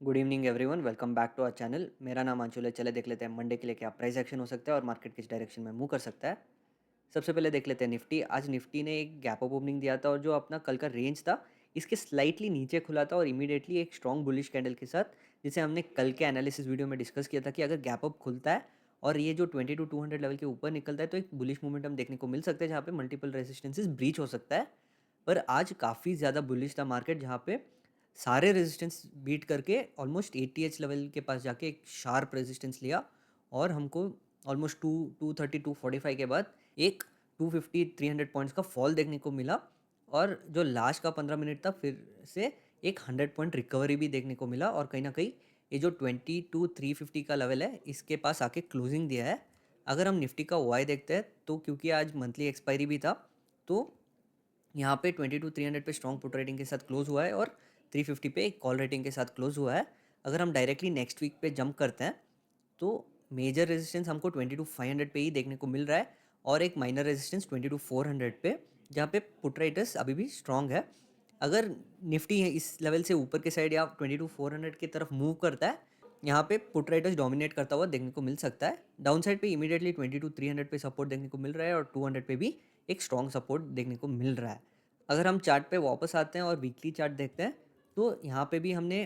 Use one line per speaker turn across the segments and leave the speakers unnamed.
Good evening everyone, welcome back to our channel. मेरा नाम अंशुल है। चले देख लेते हैं मंडे के लिए क्या प्राइस एक्शन हो सकता है और मार्केट किस डायरेक्शन में मूव कर सकता है। सबसे पहले देख लेते हैं निफ्टी। आज निफ्टी ने एक गैप अप ओपनिंग दिया था और जो अपना कल का रेंज था इसके स्लाइटली नीचे खुला था और इमीडिएटली एक स्ट्रॉन्ग बुलिश कैंडल के साथ, जिसे हमने कल के एनालिसिस वीडियो में डिस्कस किया था कि अगर गैप अप खुलता है और ये जो 22,200 लेवल के ऊपर निकलता है तो एक बुलिश मोमेंटम देखने को मिल सकता है, जहाँ पे मल्टीपल रेजिस्टेंसेस ब्रीच हो सकता है। पर आज काफ़ी ज़्यादा बुलिश था मार्केट, जहाँ पे सारे रेजिस्टेंस बीट करके ऑलमोस्ट 80 लेवल के पास जाके एक शार्प रेजिस्टेंस लिया और हमको ऑलमोस्ट 230 245 के बाद एक 250 300 पॉइंट्स का फॉल देखने को मिला। और जो लास्ट का 15 मिनट था फिर से एक 100 पॉइंट रिकवरी भी देखने को मिला और कहीं ना कहीं ये जो 22,350 का लेवल है इसके पास आके क्लोजिंग दिया है। अगर हम निफ्टी का वाई देखते हैं तो क्योंकि आज मंथली एक्सपायरी भी था, तो यहाँ पे 22,300 पे स्ट्रॉन्ग पुट रेटिंग के साथ क्लोज हुआ है और 350 पे एक कॉल रेटिंग के साथ क्लोज हुआ है। अगर हम डायरेक्टली नेक्स्ट वीक पे जंप करते हैं तो मेजर रेजिस्टेंस हमको 22,500 पे ही देखने को मिल रहा है और एक माइनर रेजिस्टेंस 22,400 पे, जहाँ पे पुट राइटर्स अभी भी स्ट्रॉन्ग है। अगर निफ्टी है इस लेवल से ऊपर के साइड या 22,400 की तरफ मूव करता है, यहाँ पे पुट राइटर्स डोमिनेट करता हुआ देखने को मिल सकता है। डाउन साइड पे इमीडिएटली 22,300 पे सपोर्ट देखने को मिल रहा है और 200 पे भी एक स्ट्रॉन्ग सपोर्ट देखने को मिल रहा है। अगर हम चार्ट पे वापस आते हैं और वीकली चार्ट देखते हैं तो यहाँ पे भी हमने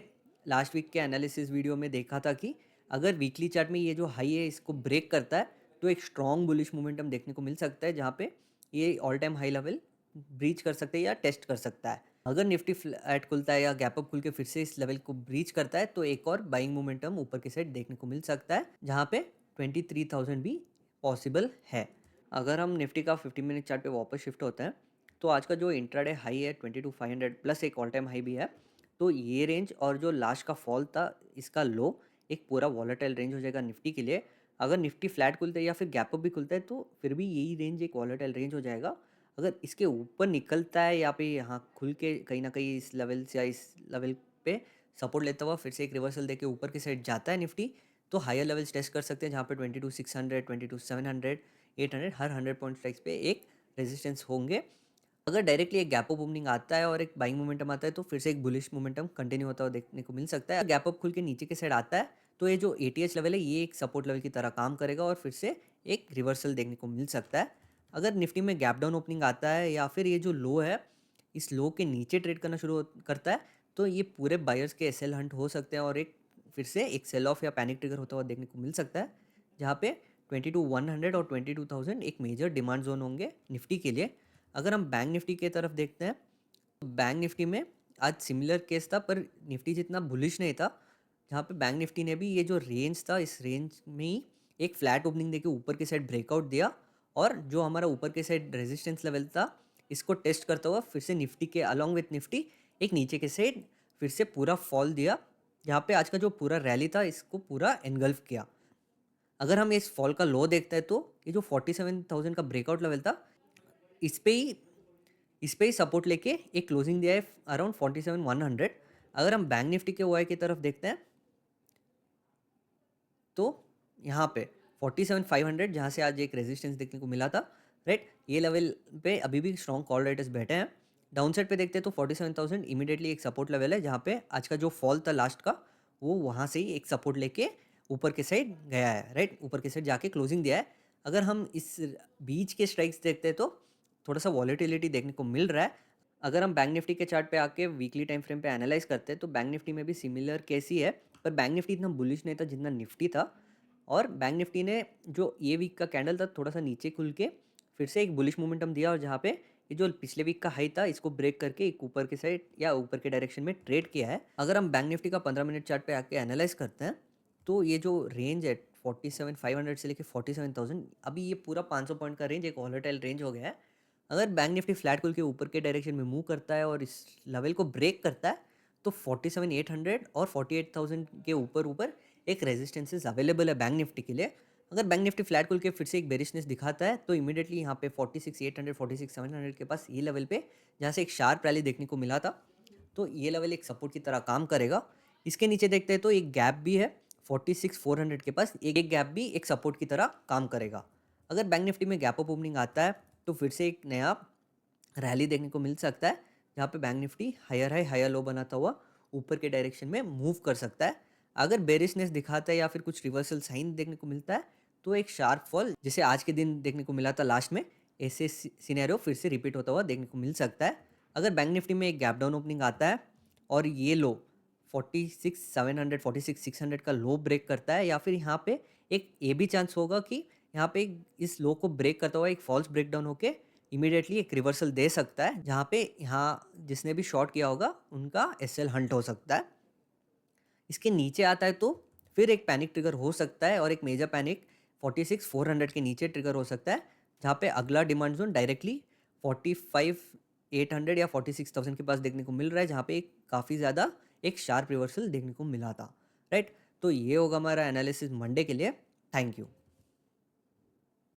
लास्ट वीक के एनालिसिस वीडियो में देखा था कि अगर वीकली चार्ट में ये जो हाई है इसको ब्रेक करता है तो एक स्ट्रॉन्ग बुलिश मोमेंटम देखने को मिल सकता है, जहाँ पे ये all time high level breach कर सकते हैं या टेस्ट कर सकता है। अगर निफ्टी फ्लैट खुलता है या गैप अप खुल के फिर से इस लेवल को ब्रीच करता है तो एक और बाइंग मोमेंटम ऊपर की साइड देखने को मिल सकता है, जहाँ पे 23,000 भी पॉसिबल है। अगर हम निफ्टी का 15 मिनट चार्ट पे वापस शिफ्ट होते हैं तो आज का जो इंट्राडे हाई है 22,500 प्लस एक ऑल टाइम हाई भी है। तो ये रेंज और जो लास्ट का फॉल था इसका लो एक पूरा वॉलेटाइल रेंज हो जाएगा निफ्टी के लिए। अगर निफ्टी फ्लैट खुलता है या फिर गैप अप भी खुलता है तो फिर भी यही रेंज एक वॉलेटाइल रेंज हो जाएगा। अगर इसके ऊपर निकलता है या पे यहाँ खुल के कहीं ना कहीं इस लेवल से या इस लेवल पे सपोर्ट लेता हुआ फिर से एक रिवर्सल देके ऊपर की साइड जाता है निफ्टी, तो हायर लेवल्स टेस्ट कर सकते हैं, जहाँ पे 22,600 22,700 800 हर 100 पॉइंट स्ट्राइक्स पे एक रेजिस्टेंस होंगे। अगर डायरेक्टली एक गैप अप ओपनिंग आता है और एक बाइंग मोमेंटम आता है तो फिर से एक बुलिश मोमेंटम कंटिन्यू होता हुआ देखने को मिल सकता है। गैप अप खुल के नीचे के साइड आता है तो ये जो एटीएच लेवल है ये एक सपोर्ट लेवल की तरह काम करेगा और फिर से एक रिवर्सल देखने को मिल सकता है। अगर निफ्टी में गैप डाउन ओपनिंग आता है या फिर ये जो लो है इस लो के नीचे ट्रेड करना करता है तो ये पूरे बायर्स के एसएल हंट हो सकते हैं और एक फिर से एक सेल ऑफ या पैनिक ट्रिगर होता हुआ देखने को मिल सकता है, जहाँ पे 22,100 और 22,000 एक मेजर डिमांड जोन होंगे निफ्टी के लिए। अगर हम बैंक निफ्टी की तरफ देखते हैं तो बैंक निफ्टी में आज सिमिलर केस था पर निफ्टी जितना बुलिश नहीं था, जहाँ पे बैंक निफ्टी ने भी ये जो रेंज था इस रेंज में ही एक फ्लैट ओपनिंग देके ऊपर की साइड ब्रेकआउट दिया और जो हमारा ऊपर के साइड रेजिस्टेंस लेवल था इसको टेस्ट करता हुआ फिर से निफ्टी के अलॉन्ग विथ निफ्टी एक नीचे के साइड फिर से पूरा फॉल दिया, जहाँ पे आज का जो पूरा रैली था इसको पूरा एनगल्फ किया। अगर हम इस फॉल का लो देखते हैं तो ये जो 47,000 का ब्रेकआउट लेवल था इस पे ही इस पे ही सपोर्ट लेके एक क्लोजिंग दिया है अराउंड 47,100। अगर हम बैंक निफ्टी के ओआई की तरफ देखते हैं तो यहाँ पे 47,500 जहाँ से आज एक रेजिस्टेंस देखने को मिला था, राइट, ये लेवल पे अभी भी स्ट्रॉन्ग कॉल राइटर्स बैठे हैं। डाउन साइड पे देखते हैं तो 47,000 इमीडिएटली एक सपोर्ट लेवल है, जहाँ पे आज का जो फॉल था लास्ट का वो वहाँ से ही एक सपोर्ट लेके ऊपर के साइड गया है, राइट, ऊपर के साइड जाके क्लोजिंग दिया है। अगर हम इस बीच के स्ट्राइक्स देखते हैं तो थोड़ा सा वॉलेटिलिटी देखने को मिल रहा है। अगर हम बैंक निफ्टी के चार्ट पे आके वीकली टाइम फ्रेम पे एनालाइज करते हैं तो बैंक निफ्टी में भी सिमिलर केस ही है, पर बैंक निफ्टी इतना बुलिश नहीं था जितना निफ्टी था। और बैंक निफ्टी ने जो ये वीक का कैंडल था थोड़ा सा नीचे खुल के फिर से एक बुलिश मोमेंटम दिया और जहाँ पे ये जो पिछले वीक का हाई था इसको ब्रेक करके एक ऊपर के साइड या ऊपर के डायरेक्शन में ट्रेड किया है। अगर हम बैंक निफ्टी का 15 मिनट चार्ट पे आके एनालाइज करते हैं तो ये जो रेंज है 47,500 से लेके 47,000, अभी ये पूरा 500 पॉइंट का रेंज एक वॉलेटाइल रेंज हो गया है। अगर बैंक निफ्टी फ्लैट खुल के ऊपर के डायरेक्शन में मूव करता है और इस लेवल को ब्रेक करता है तो 47,800 और 48,000 के ऊपर ऊपर एक रेजिस्टेंसेस अवेलेबल है बैंक निफ्टी के लिए। अगर बैंक निफ्टी फ्लैट खुल के फिर से एक बेरिशनेस दिखाता है तो इमीडिएटली यहाँ पे 46,800 46,700 के पास ये लेवल पे जहाँ से एक शार्प रैली देखने को मिला था तो ये लेवल एक सपोर्ट की तरह काम करेगा। इसके नीचे देखते हैं तो एक गैप भी है 46,400 के पास, एक गैप भी एक सपोर्ट की तरह काम करेगा। अगर बैंक निफ्टी में गैप अप ओपनिंग आता है तो फिर से एक नया रैली देखने को मिल सकता है, जहाँ पे bank Nifty higher high higher low बनाता हुआ ऊपर के डायरेक्शन में मूव कर सकता है। अगर बेरिशनेस दिखाता है या फिर कुछ रिवर्सल साइन देखने को मिलता है, तो एक शार्प फॉल जैसे आज के दिन देखने को मिला था लास्ट में, ऐसे सिनेरियो फिर से रिपीट होता हुआ देखने को मिल सकता है। अगर बैंक निफ्टी में एक गैप डाउन ओपनिंग आता है और ये लो 46,700 46,600 का लो ब्रेक करता है, या फिर यहाँ पे एक ये भी चांस होगा कि यहाँ पे इस लो को ब्रेक करता हुआ एक फॉल्स ब्रेकडाउन होके इमीडिएटली एक रिवर्सल दे सकता है, जहाँ पे यहाँ जिसने भी शॉर्ट किया होगा उनका एसएल हंट हो सकता है। इसके नीचे आता है तो फिर एक पैनिक ट्रिगर हो सकता है और एक मेजर पैनिक 46,400 के नीचे ट्रिगर हो सकता है, जहाँ पे अगला डिमांड जोन डायरेक्टली 45,800 या 46,000 के पास देखने को मिल रहा है, जहाँ पे एक काफ़ी ज़्यादा एक शार्प रिवर्सल देखने को मिला था। राइट, तो ये होगा हमारा एनालिसिस मंडे के लिए। Thank you.